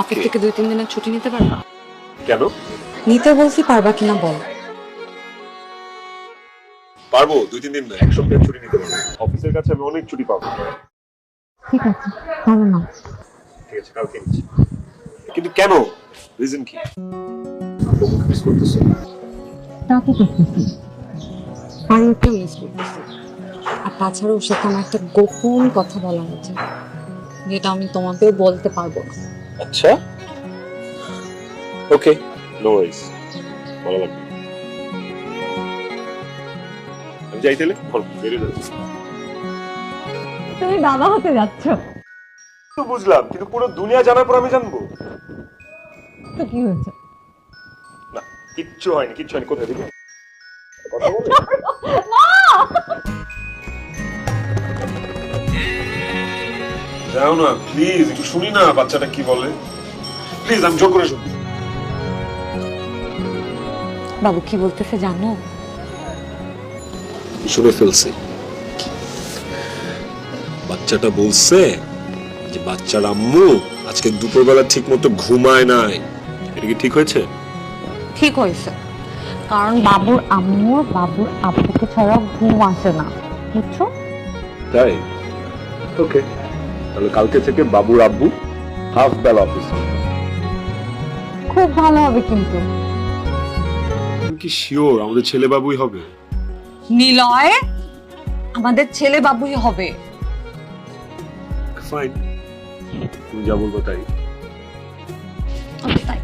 Office থেকে 2-3 দিনের ছুটি নিতে পারবা? কেন? নিতে বলছি, পারবা কিনা বল। পারবো, 2-3 দিন না, 1 সপ্তাহের ছুটি নিতে পারবো। অফিসের কাছে আমি অনেক ছুটি পাবো। ঠিক আছে, পারো না। ঠিক আছে, কালকে নিচ্ছি। কিন্তু কেন? রিজন কি? তোমাকে মিস করতেছো? তা তো করতেছি, আমি একটু মিস করতেছি। আর তাছাড়া ওর সাথে আমার একটা গোপন কথা বলার আছে, যেটা আমি তোমাকেও বলতে পারবো না। আচ্ছা, ওকে, নো ওয়ারিস, ভালো লাগবে। আমি যাই তাহলে, বেরিয়ে যাচ্ছি। তুমি বাবা হতে যাচ্ছ? তো বুঝলাম, কিন্তু পুরো দুনিয়া জানার পর আমি জানবো? তো কি হয়েছে? না, কিচ্ছু হয়নি, কিচ্ছু হয়নি। কোথায় দিবি কথা বলে? যাও না প্লিজ, একটু শুনি না বাচ্চাটা কি বলে। প্লিজ, আমি জোর করে শুনি। বাবু কি বলতেছে জানো? শুনে ফেলছি। বাচ্চাটা বলছে যে বাচ্চার আম্মু আজকে দুপুরবেলা ঠিক মতো ঘুমায় নাই। এটা কি ঠিক হয়েছে? ঠিক হয়েছে, কারণ বাবুর আম্মুর বাবুর আব্বুকে ছাড়া ঘুম আসে না, বুঝছো? তাই? ওকে, তাহলে কালকে থেকে বাবুর আব্বু হাফ বেলা অফিস। খুব ভালো হবে কিন্তু। তুমি কি শিওর আমাদের ছেলে বাবুই হবে? নিলয়, আমাদের ছেলে বাবুই হবে। ফাইন, তুমি যা বলবো তাই। তাই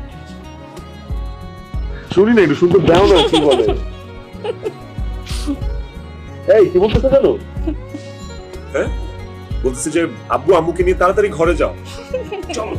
শুনি না, একটু শুনতে দাও না কি বলে। এই কি বলতেছে জানো? হ্যাঁ, বলতেছে যে আব্বু আম্মুকে নিয়ে তাড়াতাড়ি ঘরে যাও। চলো।